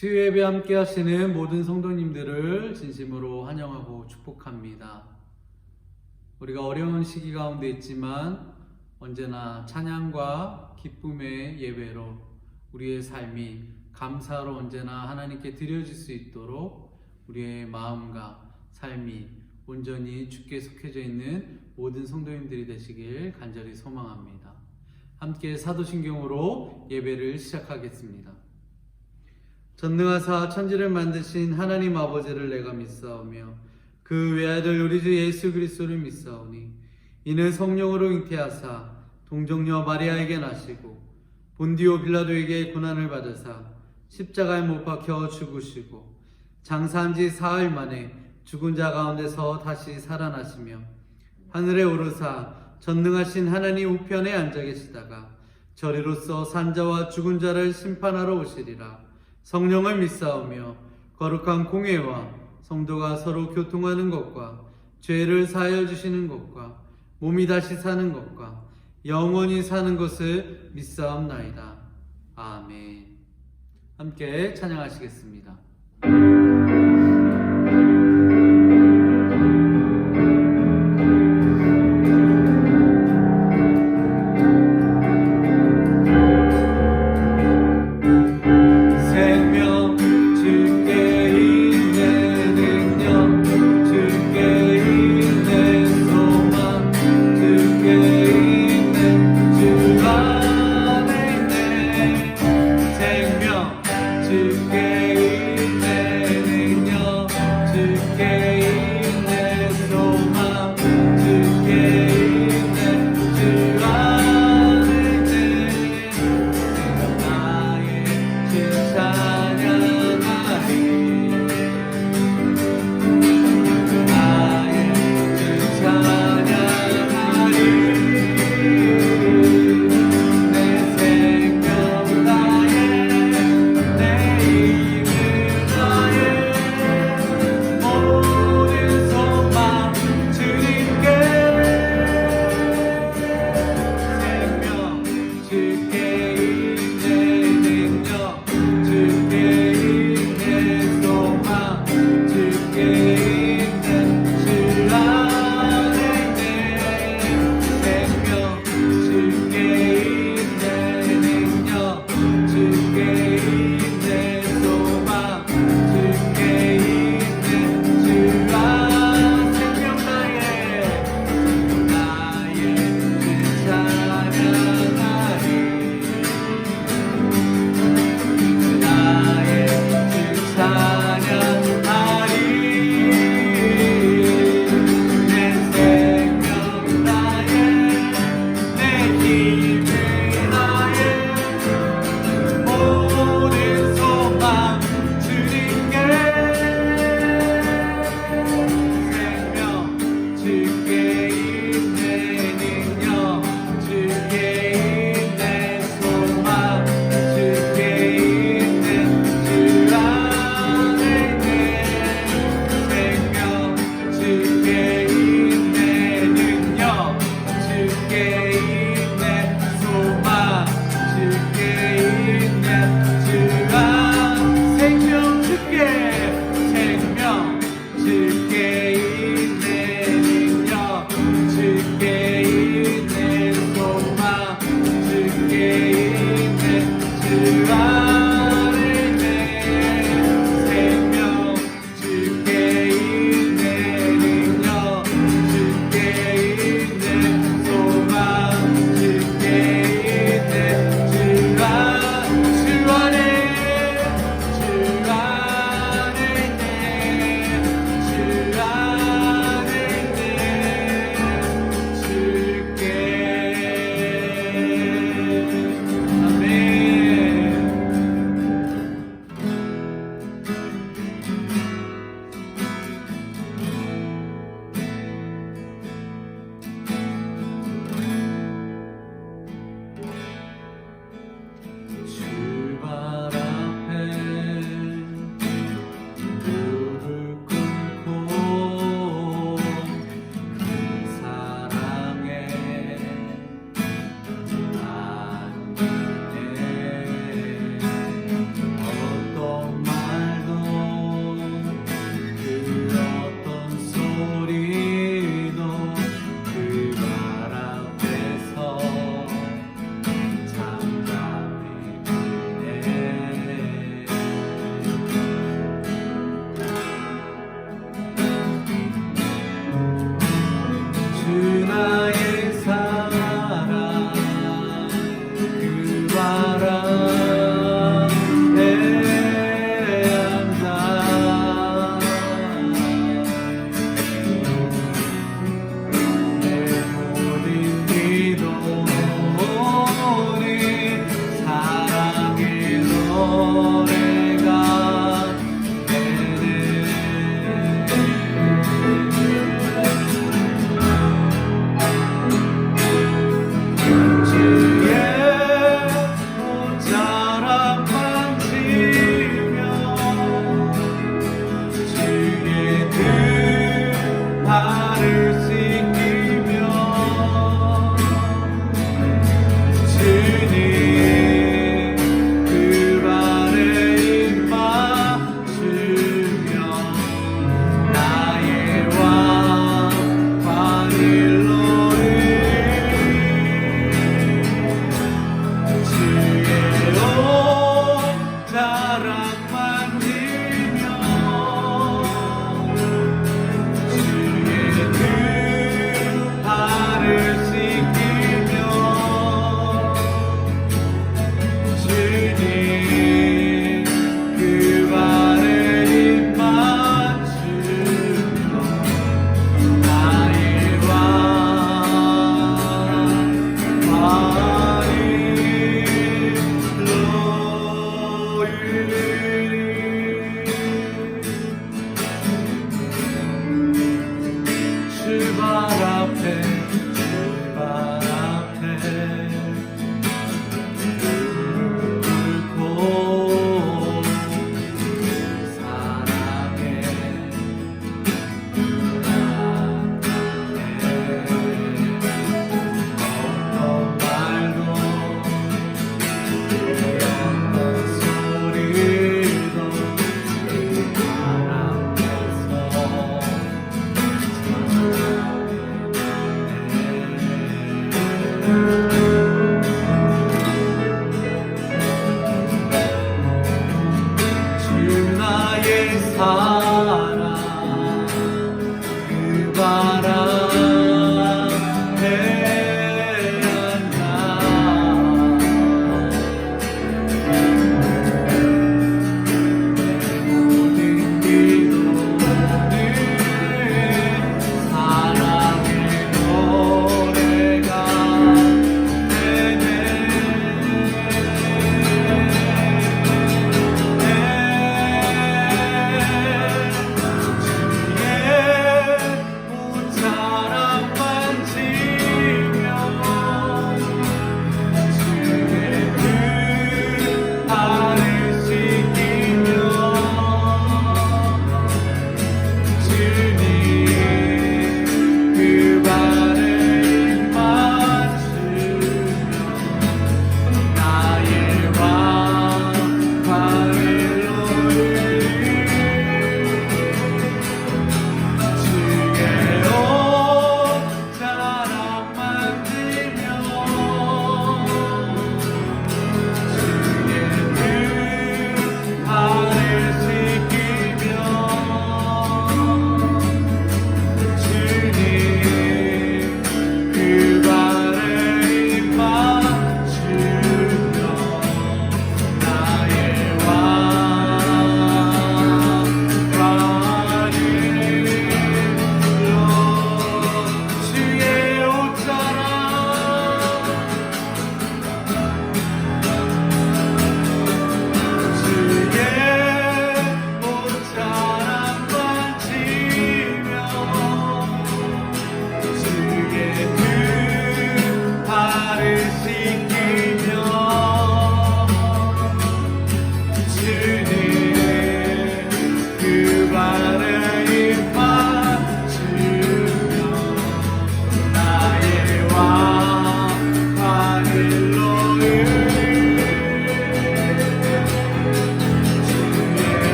수요예배 함께 하시는 모든 성도님들을 진심으로 환영하고 축복합니다. 우리가 어려운 시기 가운데 있지만 언제나 찬양과 기쁨의 예배로 우리의 삶이 감사로 언제나 하나님께 드려질 수 있도록 우리의 마음과 삶이 온전히 주께 속해져 있는 모든 성도님들이 되시길 간절히 소망합니다. 함께 사도신경으로 예배를 시작하겠습니다. 전능하사 천지를 만드신 하나님 아버지를 내가 믿사오며 그 외아들 우리 주 예수 그리스도를 믿사오니 이는 성령으로 잉태하사 동정녀 마리아에게 나시고 본디오 빌라도에게 고난을 받으사 십자가에 못 박혀 죽으시고 장사한 지 사흘 만에 죽은 자 가운데서 다시 살아나시며 하늘에 오르사 전능하신 하나님 우편에 앉아 계시다가 저리로서 산자와 죽은 자를 심판하러 오시리라. 성령을 믿사오며 거룩한 공회와 성도가 서로 교통하는 것과 죄를 사하여 주시는 것과 몸이 다시 사는 것과 영원히 사는 것을 믿사옵나이다. 아멘. 함께 찬양하시겠습니다. 주께 있네 만지며 주의 그 발을 씻기며 주님 그 발에 입 맞추며 나의 왕 출발 앞에 꿇고 사랑해 어떤 말도 어떤 소리도 그 주 나의 사랑 그 바람 해안가 모든 기도는 사랑의 노래가 되네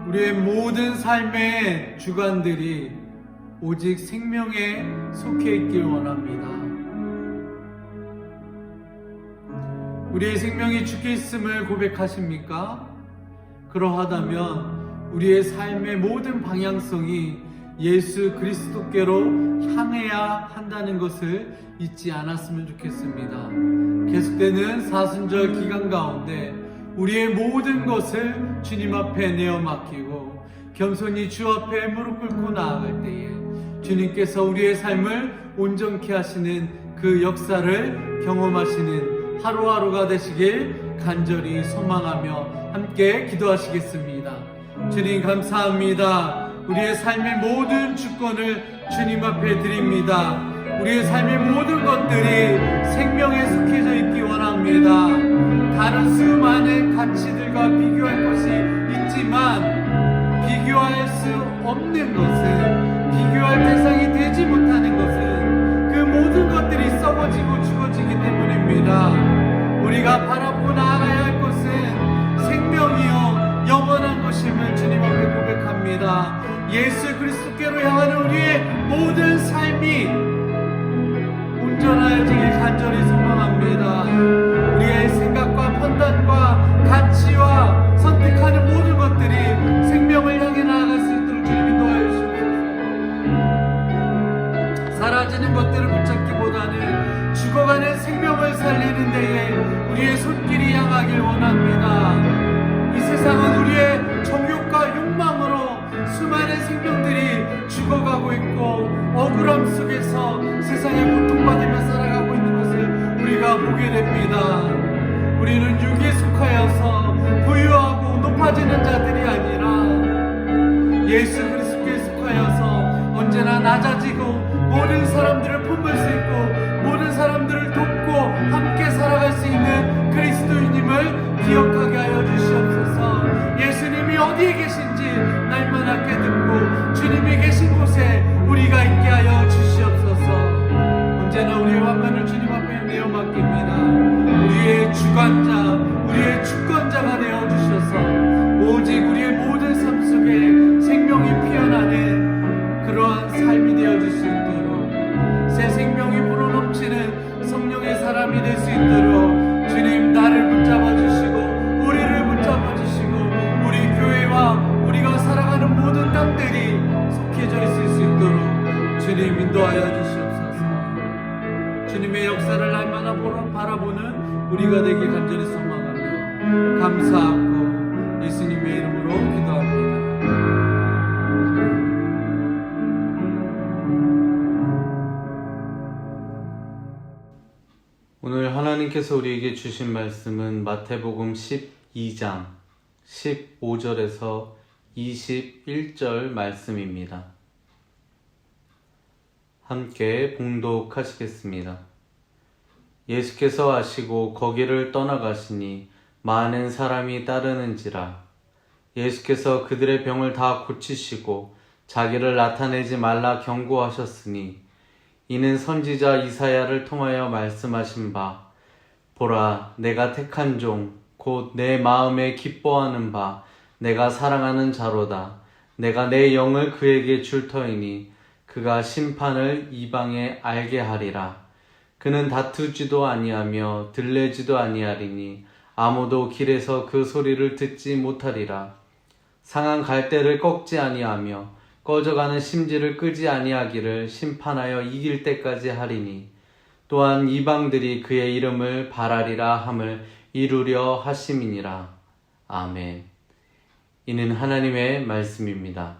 우리의 모든 삶의 주관들이 오직 생명에 속해 있길 원합니다. 우리의 생명이 주께 있음을 고백하십니까? 그러하다면 우리의 삶의 모든 방향성이 예수 그리스도께로 향해야 한다는 것을 잊지 않았으면 좋겠습니다. 계속되는 사순절 기간 가운데 우리의 모든 것을 주님 앞에 내어 맡기고 겸손히 주 앞에 무릎 꿇고 나아갈 때에 주님께서 우리의 삶을 온전케 하시는 그 역사를 경험하시는 하루하루가 되시길 간절히 소망하며 함께 기도하시겠습니다. 주님 감사합니다. 우리의 삶의 모든 주권을 주님 앞에 드립니다. 우리의 삶의 모든 것들이 생명에 속해져 있기 원합니다. 다른 수많은 가치들과 비교할 것이 있지만 비교할 수 없는 것은, 비교할 대상이 되지 못하는 것은 그 모든 것들이 썩어지고 죽어지기 때문입니다. 우리가 바라보고 나아가야 할 것은 생명이요 영원한 것임을 주님 앞에 고백합니다. 예수 그리스도께로 향하는 우리의 모든 삶이 온전하여지길 간절히 소망합니다. 우리의 생각과 판단과 가치와 선택하는 모든 것들이 생명을 향해 나아갈 수 있도록 주님 인도하여 주옵소서. 사라지는 것들을 붙잡기보다는 죽어가는 생명을 살리는 데에 우리의 손길이 향하길 원합니다. 이 세상은 우리의 정욕과 욕망으로 수많은 생명들이 죽어가고 있고 억울함 속에서 세상에 고통받으며 살아가고 있는 것을 우리가 보게 됩니다. 우리는 육에 속하여서 부유하고 높아지는 자들이 아니라 예수 그리스도께 속하여서 언제나 낮아지고 모든 사람들을 품을 수 있고 모든 사람들을 돕고 함께 살아갈 수 있는 그리스도인임을 기억하게 하여 주시옵소서. 예수님이 어디에 계신지 날마다 깨닫고 주님이 계신 곳에 우리가 있게 하여 주시옵소서. 언제나 우리의 왕관을 주님 앞에 내어 맡깁니다. 우리의 주관자, 우리의 주권자가 되어 주셔서 오직 우리의 모든 삶 속에 생명이 피어나는 그러한 삶이 되어 줄 수 있도록, 새 생명이 불어넘치는 성령의 사람이 될 수 있도록 주님 나를 붙잡아 주시고 우리를 붙잡아 주시고 우리 교회와 우리가 살아가는 모든 땅들이 속해져 있을 수 있도록 주님 인도하여 주시옵소서. 주님의 역사를 날마다 바라보는 우리가 되기 간절히 소망하며 감사하고 예수님의 이름으로 기도합니다. 오늘 하나님께서 우리에게 주신 말씀은 마태복음 12장 15절에서 21절 말씀입니다. 함께 봉독하시겠습니다. 예수께서 아시고 거기를 떠나가시니 많은 사람이 따르는지라. 예수께서 그들의 병을 다 고치시고 자기를 나타내지 말라 경고하셨으니 이는 선지자 이사야를 통하여 말씀하신 바 보라 내가 택한 종 곧 내 마음에 기뻐하는 바 내가 사랑하는 자로다. 내가 내 영을 그에게 줄 터이니 그가 심판을 이방에 알게 하리라. 그는 다투지도 아니하며 들레지도 아니하리니 아무도 길에서 그 소리를 듣지 못하리라. 상한 갈대를 꺾지 아니하며 꺼져가는 심지를 끄지 아니하기를 심판하여 이길 때까지 하리니 또한 이방들이 그의 이름을 바라리라 함을 이루려 하심이니라. 아멘. 이는 하나님의 말씀입니다.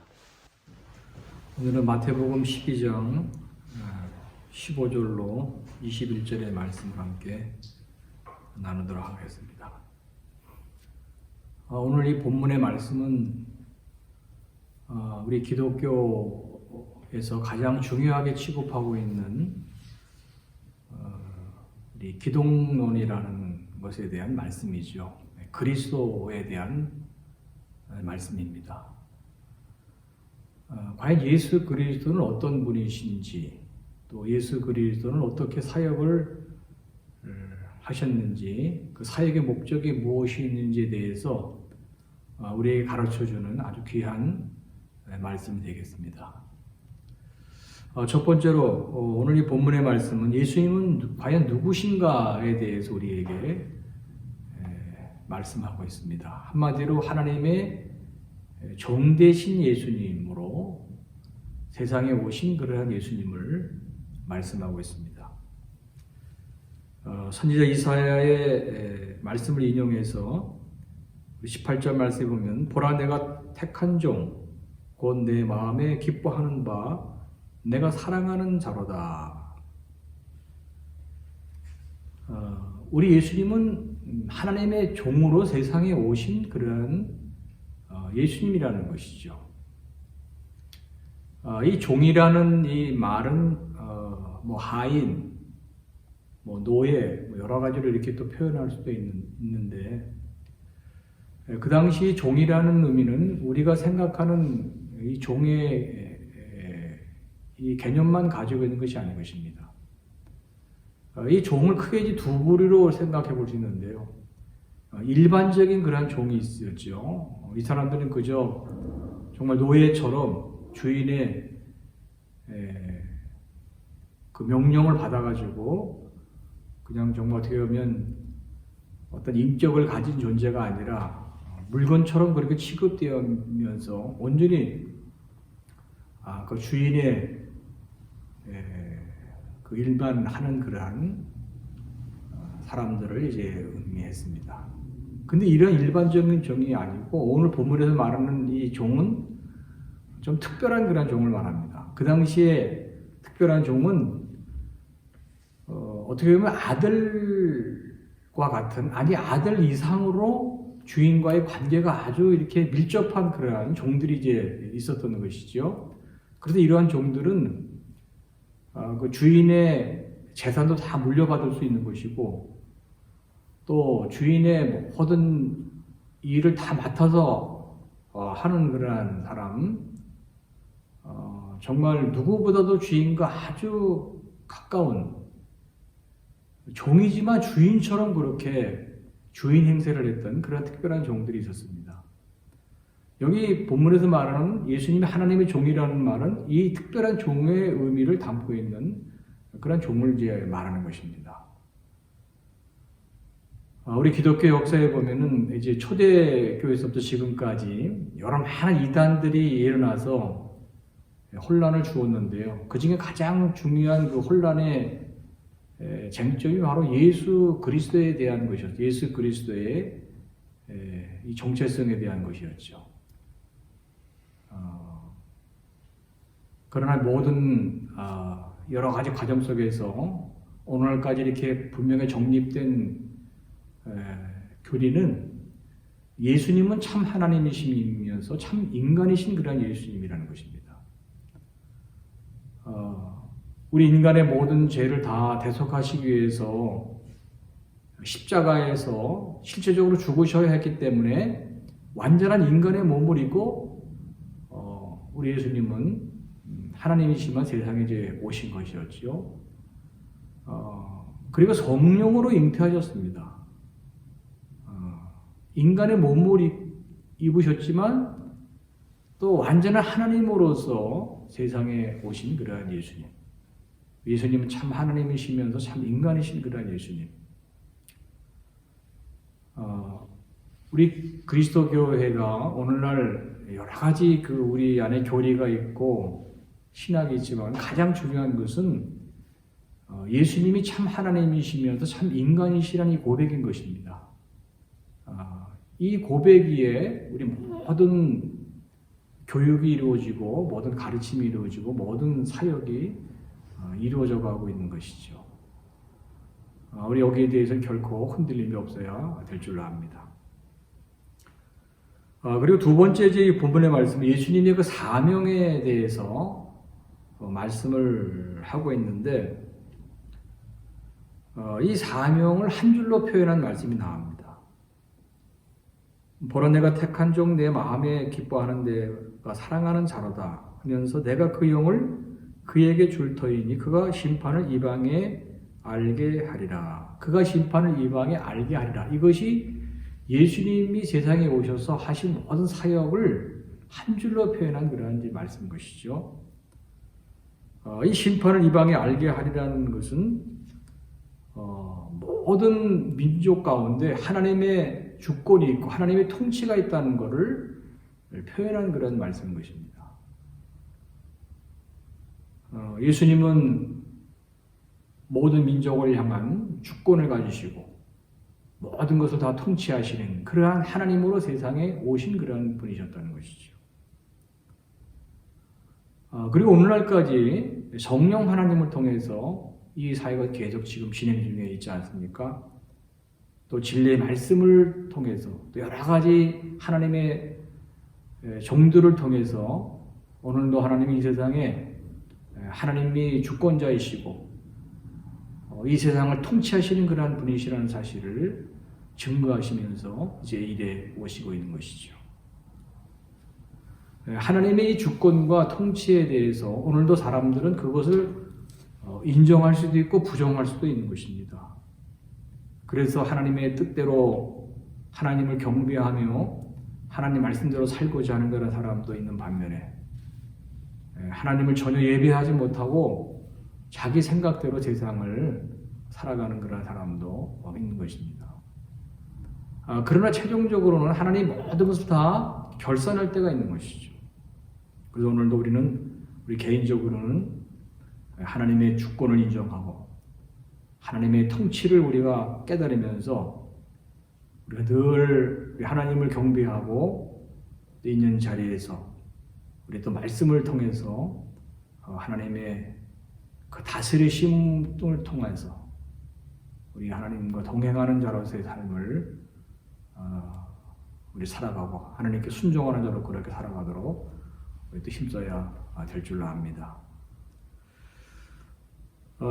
오늘은 마태복음 12장 15절로 21절의 말씀을 함께 나누도록 하겠습니다. 오늘 이 본문의 말씀은 우리 기독교에서 가장 중요하게 취급하고 있는 우리 기독론이라는 것에 대한 말씀이죠. 그리스도에 대한 말씀입니다. 과연 예수 그리스도는 어떤 분이신지, 또 예수 그리스도는 어떻게 사역을 하셨는지, 그 사역의 목적이 무엇이 있는지에 대해서 우리에게 가르쳐주는 아주 귀한 말씀이 되겠습니다. 첫 번째로 오늘 이 본문의 말씀은 예수님은 과연 누구신가에 대해서 우리에게 말씀하고 있습니다. 한마디로 하나님의 종 되신 예수님으로 세상에 오신 그러한 예수님을 말씀하고 있습니다. 선지자 이사야의 말씀을 인용해서 18절 말씀에 보면 보라 내가 택한 종 곧 내 마음에 기뻐하는 바 내가 사랑하는 자로다. 우리 예수님은 하나님의 종으로 세상에 오신 그러한 예수님이라는 것이죠. 이 종이라는 이 말은 뭐 하인, 뭐 노예, 뭐 여러 가지로 이렇게 또 표현할 수도 있는데 그 당시 종이라는 의미는 우리가 생각하는 이 종의 이 개념만 가지고 있는 것이 아닌 것입니다. 이 종을 크게 이제 두 부류로 생각해 볼 수 있는데요. 일반적인 그러한 종이 있었죠. 이 사람들은 그저 정말 노예처럼 주인의 그 명령을 받아가지고 그냥 정말 어떻게 보면 어떤 인격을 가진 존재가 아니라 물건처럼 그렇게 취급되면서 온전히 그 주인의 그 일만 하는 그러한 사람들을 이제 의미했습니다. 근데 이런 일반적인 종이 아니고 오늘 본문에서 말하는 이 종은 좀 특별한 그런 종을 말합니다. 그 당시에 특별한 종은 어떻게 보면 아들과 같은, 아니 아들 이상으로 주인과의 관계가 아주 이렇게 밀접한 그러한 종들이 이제 있었던 것이죠. 그래서 이러한 종들은 그 주인의 재산도 다 물려받을 수 있는 것이고 또 주인의 모든 일을 다 맡아서 하는 그러한 사람, 정말 누구보다도 주인과 아주 가까운 종이지만 주인처럼 그렇게 주인 행세를 했던 그런 특별한 종들이 있었습니다. 여기 본문에서 말하는 예수님이 하나님의 종이라는 말은 이 특별한 종의 의미를 담고 있는 그런 종을 이제 말하는 것입니다. 우리 기독교 역사에 보면은 이제 초대교회에서부터 지금까지 여러 많은 이단들이 일어나서 혼란을 주었는데요. 그 중에 가장 중요한 그 혼란의 쟁점이 바로 예수 그리스도에 대한 것이었죠. 예수 그리스도의 이 정체성에 대한 것이었죠. 그러나 모든 여러 가지 과정 속에서 오늘날까지 이렇게 분명히 정립된 교리는 예수님은 참 하나님이시면서 참 인간이신 그런 예수님이라는 것입니다. 우리 인간의 모든 죄를 다 대속하시기 위해서 십자가에서 실제적으로 죽으셔야 했기 때문에 완전한 인간의 몸을 입고 우리 예수님은 하나님이시만 세상에 이제 오신 것이었지요. 그리고 성령으로 잉태하셨습니다. 인간의 몸을 입으셨지만 또 완전한 하나님으로서 세상에 오신 그러한 예수님. 예수님은 참 하나님이시면서 참 인간이신 그러한 예수님. 우리 그리스도 교회가 오늘날 여러 가지 그 우리 안에 교리가 있고 신학이 있지만 가장 중요한 것은 예수님이 참 하나님이시면서 참 인간이시라는 이 고백인 것입니다. 이 고백 위에 우리 모든 교육이 이루어지고 모든 가르침이 이루어지고 모든 사역이 이루어져 가고 있는 것이죠. 우리 여기에 대해서는 결코 흔들림이 없어야 될 줄로 압니다. 그리고 두 번째 이제 본문의 말씀, 예수님의 그 사명에 대해서 말씀을 하고 있는데 이 사명을 한 줄로 표현한 말씀이 나옵니다. 보라 내가 택한 종 내 마음에 기뻐하는 데가 사랑하는 자로다 하면서 내가 그 영을 그에게 줄 터이니 그가 심판을 이방에 알게 하리라. 그가 심판을 이방에 알게 하리라. 이것이 예수님이 세상에 오셔서 하신 모든 사역을 한 줄로 표현한 그러한 말씀인 것이죠. 이 심판을 이방에 알게 하리라는 것은 모든 민족 가운데 하나님의 주권이 있고 하나님의 통치가 있다는 것을 표현한 그런 말씀인 것입니다. 예수님은 모든 민족을 향한 주권을 가지시고 모든 것을 다 통치하시는 그러한 하나님으로 세상에 오신 그러한 분이셨다는 것이죠. 그리고 오늘날까지 성령 하나님을 통해서 이 사회가 계속 지금 진행 중에 있지 않습니까? 또 진리의 말씀을 통해서 또 여러 가지 하나님의 종들을 통해서 오늘도 하나님이 이 세상에 하나님이 주권자이시고 이 세상을 통치하시는 그러한 분이시라는 사실을 증거하시면서 이제 이래 오시고 있는 것이죠. 하나님의 이 주권과 통치에 대해서 오늘도 사람들은 그것을 인정할 수도 있고 부정할 수도 있는 것입니다. 그래서 하나님의 뜻대로 하나님을 경배하며 하나님 말씀대로 살고자 하는 그런 사람도 있는 반면에 하나님을 전혀 예배하지 못하고 자기 생각대로 세상을 살아가는 그런 사람도 있는 것입니다. 그러나 최종적으로는 하나님 모든 것을 다 결산할 때가 있는 것이죠. 그래서 오늘도 우리 개인적으로는 하나님의 주권을 인정하고 하나님의 통치를 우리가 깨달으면서 우리가 늘 하나님을 경배하고 있는 자리에서 우리 또 말씀을 통해서 하나님의 그 다스리심을 통해서 우리 하나님과 동행하는 자로서의 삶을 우리 살아가고 하나님께 순종하는 자로 그렇게 살아가도록 우리 또 힘써야 될 줄로 압니다.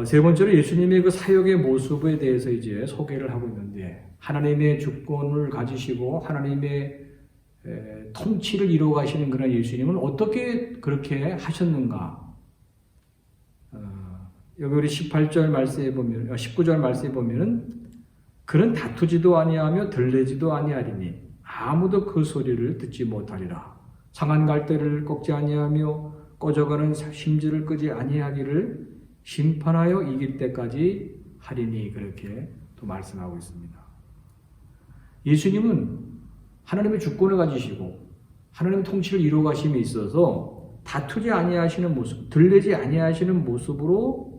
세 번째로 예수님의 그 사역의 모습에 대해서 이제 소개를 하고 있는데 하나님의 주권을 가지시고 하나님의 통치를 이루어 가시는 그런 예수님은 어떻게 그렇게 하셨는가? 여기 우리 18절 말씀에 보면 19절 말씀에 보면은 그는 다투지도 아니하며 들레지도 아니하리니 아무도 그 소리를 듣지 못하리라. 상한 갈대를 꺾지 아니하며 꺼져가는 심지를 끄지 아니하기를 심판하여 이길 때까지 하리니 그렇게 또 말씀하고 있습니다. 예수님은 하나님의 주권을 가지시고 하나님의 통치를 이루어 가심에 있어서 다투지 아니하시는 모습, 들레지 아니하시는 모습으로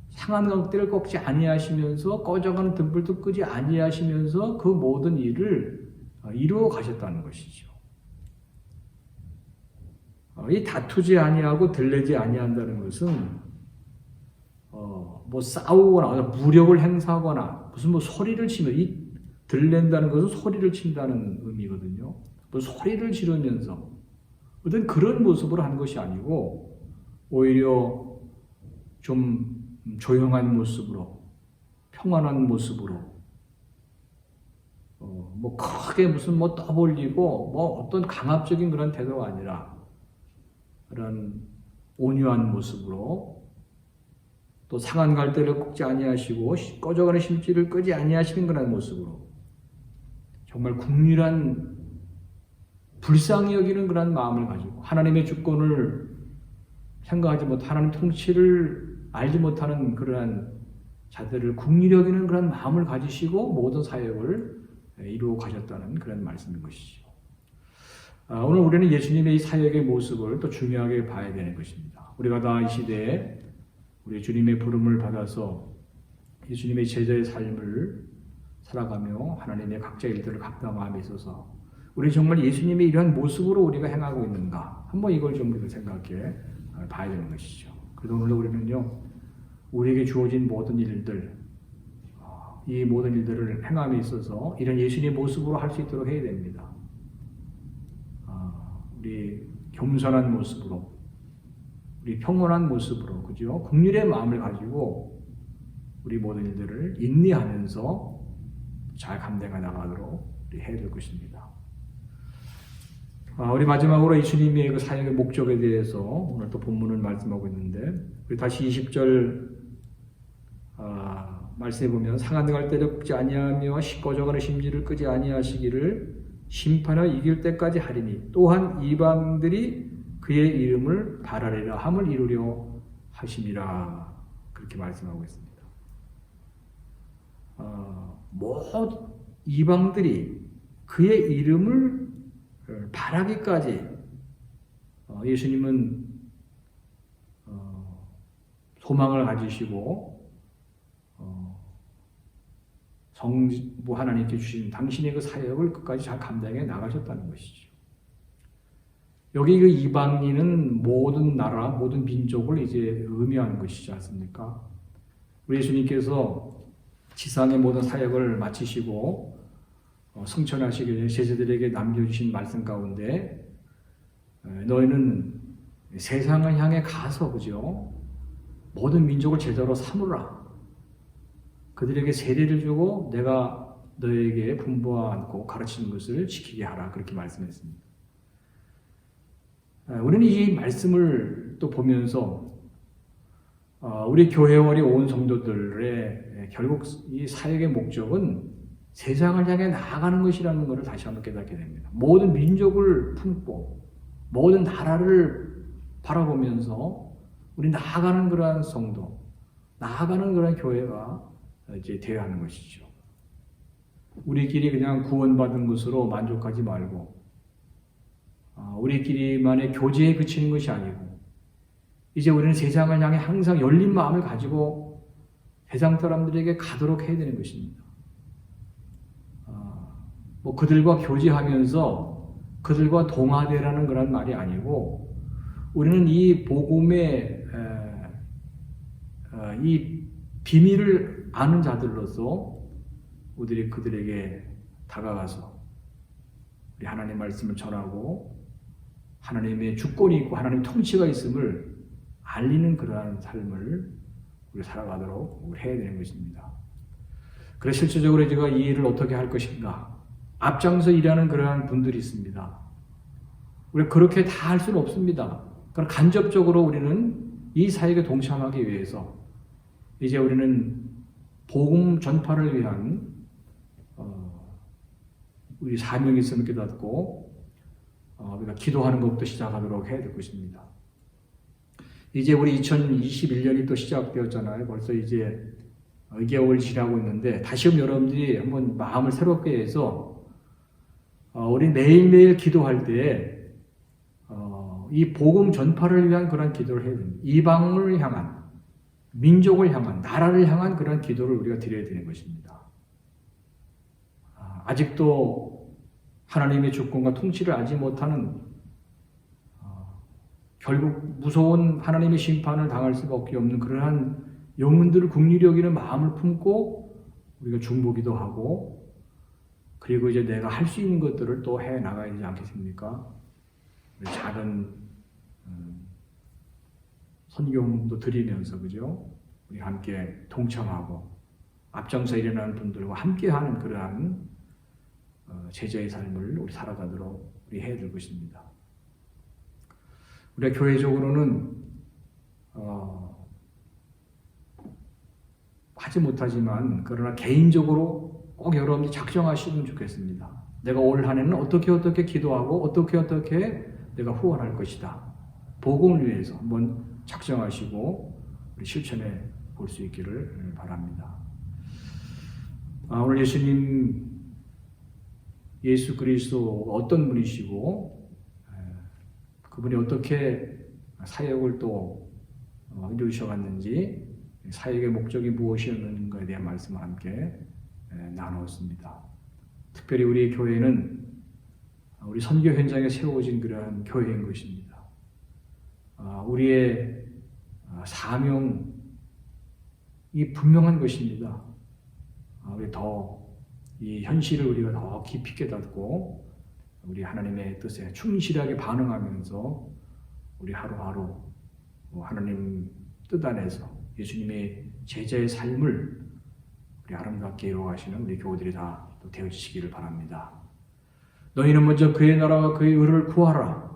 상한 갈대를 꺾지 아니하시면서 꺼져가는 등불도 끄지 아니하시면서 그 모든 일을 이루어 가셨다는 것이죠. 이 다투지 아니하고 들레지 아니한다는 것은 뭐 싸우거나 무력을 행사하거나 무슨 뭐 소리를 치며 이 들랜다는 것은 소리를 친다는 의미거든요. 뭐 소리를 지르면서 어떤 그런 모습으로 한 것이 아니고 오히려 좀 조용한 모습으로 평안한 모습으로 뭐 크게 무슨 뭐 떠벌리고 뭐 어떤 강압적인 그런 태도가 아니라 그런 온유한 모습으로 또 상한 갈대를 꺾지 아니하시고 꺼져가는 심지를 끄지 아니하시는 그런 모습으로 정말 국률한 불쌍히 여기는 그런 마음을 가지고 하나님의 주권을 생각하지 못 하나님 통치를 알지 못하는 그러한 자들을 국률히 여기는 그런 마음을 가지시고 모든 사역을 이루어 가셨다는 그런 말씀인 것이죠. 오늘 우리는 예수님의 이 사역의 모습을 또 중요하게 봐야 되는 것입니다. 우리가 다 이 시대에 우리 주님의 부름을 받아서 예수님의 제자의 삶을 살아가며 하나님의 각자 일들을 감당함에 있어서 우리 정말 예수님의 이러한 모습으로 우리가 행하고 있는가 한번 이걸 좀 우리가 생각해 봐야 되는 것이죠. 그래서 오늘도 우리는요 우리에게 주어진 모든 일들 이 모든 일들을 행함에 있어서 이런 예수님의 모습으로 할 수 있도록 해야 됩니다. 우리 겸손한 모습으로 우리 평온한 모습으로 그죠? 국률의 마음을 가지고 우리 모든 일들을 인내하면서 잘 감당해 나가도록 우리 해야 될 것입니다. 우리 마지막으로 예수님의 그 사역의 목적에 대해서 오늘 또 본문을 말씀하고 있는데 우리 다시 20절 말씀해 보면 상한 갈대를 꺾지 아니하며 꺼져가는 심지를 끄지 아니하시기를 심판하여 이길 때까지 하리니 또한 이방들이 그의 이름을 바라리라 함을 이루려 하심이라 그렇게 말씀하고 있습니다. 모든 이방들이 그의 이름을 바라기까지 예수님은 소망을 가지시고 성부 하나님께 주신 당신의 그 사역을 끝까지 잘 감당해 나가셨다는 것이죠. 여기 그 이방인은 모든 나라, 모든 민족을 이제 의미하는 것이지 않습니까? 우리 예수님께서 지상의 모든 사역을 마치시고 승천하시기 전에 제자들에게 남겨주신 말씀 가운데 너희는 세상을 향해 가서 그죠? 모든 민족을 제자로 삼으라. 그들에게 세례를 주고 내가 너에게 분부하고 가르치는 것을 지키게 하라. 그렇게 말씀했습니다. 우리는 이 말씀을 또 보면서 우리 교회원이 온 성도들의 결국 이 사역의 목적은 세상을 향해 나아가는 것이라는 것을 다시 한번 깨닫게 됩니다. 모든 민족을 품고 모든 나라를 바라보면서 우리 나아가는 그러한 성도, 나아가는 그러한 교회가 이제 되어야 하는 것이죠. 우리끼리 그냥 구원받은 것으로 만족하지 말고 우리끼리만의 교제에 그치는 것이 아니고 이제 우리는 세상을 향해 항상 열린 마음을 가지고 세상 사람들에게 가도록 해야 되는 것입니다. 뭐 그들과 교제하면서 그들과 동화되라는 그런 말이 아니고 우리는 이 복음의 이 비밀을 아는 자들로서 우리들이 그들에게 다가가서 우리 하나님의 말씀을 전하고 하나님의 주권이 있고 하나님의 통치가 있음을 알리는 그러한 삶을 우리 살아가도록 해야 되는 것입니다. 그래서 실질적으로 제가 이 일을 어떻게 할 것인가 앞장서 일하는 그러한 분들이 있습니다. 우리가 그렇게 다 할 수는 없습니다. 그러나 간접적으로 우리는 이 사역에 동참하기 위해서 이제 우리는 복음 전파를 위한 우리 사명이 있음을 깨닫고 우리가 기도하는 것부터 시작하도록 해야 될 것입니다. 이제 우리 2021년이 또 시작되었잖아요. 벌써 이제 2개월 지나고 있는데 다시금 여러분들이 한번 마음을 새롭게 해서 우리 매일매일 기도할 때 이 복음 전파를 위한 그런 기도를 해야 됩니다. 이방을 향한, 민족을 향한, 나라를 향한 그런 기도를 우리가 드려야 되는 것입니다. 아직도 하나님의 주권과 통치를 알지 못하는 결국 무서운 하나님의 심판을 당할 수밖에 없는 그러한 영혼들을 긍휼히 여기는 마음을 품고 우리가 중보기도 하고 그리고 이제 내가 할 수 있는 것들을 또 해 나가야 되지 않겠습니까? 작은 선교도 드리면서 그죠? 우리 함께 동참하고 앞장서 일어나는 분들과 함께하는 그러한 제자의 삶을 우리 살아가도록 우리 해야 될 것입니다. 우리가 교회적으로는 하지 못하지만 그러나 개인적으로 꼭 여러분이 작정하시면 좋겠습니다. 내가 올 한 해는 어떻게 기도하고 어떻게 내가 후원할 것이다. 복음을 위해서 한번 작정하시고 우리 실천해 볼 수 있기를 바랍니다. 오늘 예수 그리스도 어떤 분이시고 그분이 어떻게 사역을 또 이루셔갔는지 사역의 목적이 무엇이었는가에 대한 말씀을 함께 나누었습니다. 특별히 우리 교회는 우리 선교 현장에 세워진 그러한 교회인 것입니다. 우리의 사명이 분명한 것입니다. 우리 더 이 현실을 우리가 더 깊이 깨닫고 우리 하나님의 뜻에 충실하게 반응하면서 우리 하루하루 하나님 뜻 안에서 예수님의 제자의 삶을 우리 아름답게 이루어가시는 우리 교우들이 다 되어지시기를 바랍니다. 너희는 먼저 그의 나라와 그의 의를 구하라.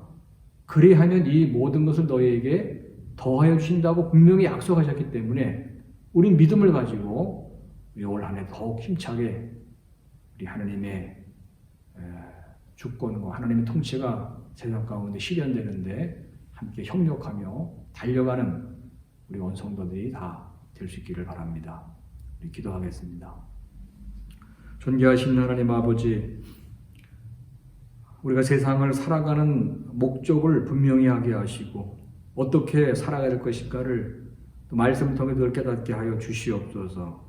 그리하면 이 모든 것을 너희에게 더하여 주신다고 분명히 약속하셨기 때문에 우리 믿음을 가지고 우리 올 한 해 더욱 힘차게 우리 하나님의 주권과 하나님의 통치가 세상 가운데 실현되는데 함께 협력하며 달려가는 우리 온 성도들이 다 될 수 있기를 바랍니다. 우리 기도하겠습니다. 존귀하신 하나님 아버지, 우리가 세상을 살아가는 목적을 분명히 하게 하시고 어떻게 살아가야 될 것인가를 또 말씀을 통해 늘 깨닫게 하여 주시옵소서.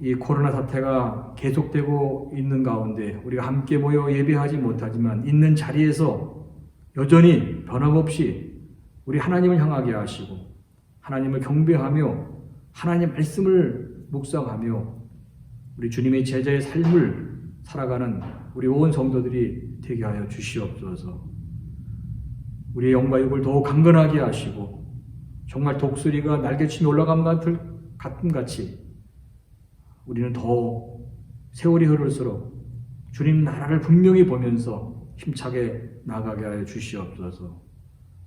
이 코로나 사태가 계속되고 있는 가운데 우리가 함께 모여 예배하지 못하지만 있는 자리에서 여전히 변함없이 우리 하나님을 향하게 하시고 하나님을 경배하며 하나님의 말씀을 묵상하며 우리 주님의 제자의 삶을 살아가는 우리 온 성도들이 되게 하여 주시옵소서. 우리의 영과 육을 더욱 강건하게 하시고 정말 독수리가 날개치며 올라간 같은 같이 우리는 더 세월이 흐를수록 주님 나라를 분명히 보면서 힘차게 나아가게 하여 주시옵소서.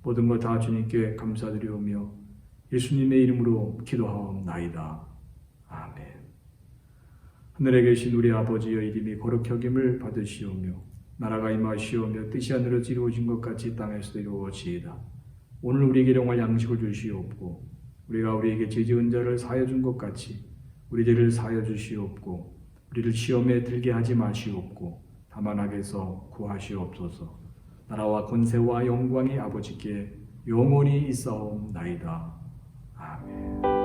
모든 것 다 주님께 감사드리오며 예수님의 이름으로 기도하옵나이다. 아멘. 하늘에 계신 우리 아버지여 이름이 거룩히 여김을 받으시오며 나라가 임하시오며 뜻이 하늘에서 이루어진 것 같이 땅에서도 이루어지이다. 오늘 우리에게 일용할 양식을 주시옵고 우리가 우리에게 죄 지은 자를 사하여 준 것 같이 우리 죄를 사하여 주시옵고 우리를 시험에 들게 하지 마시옵고 다만 악에서 구하시옵소서. 나라와 권세와 영광이 아버지께 영원히 있사옵나이다. 아멘.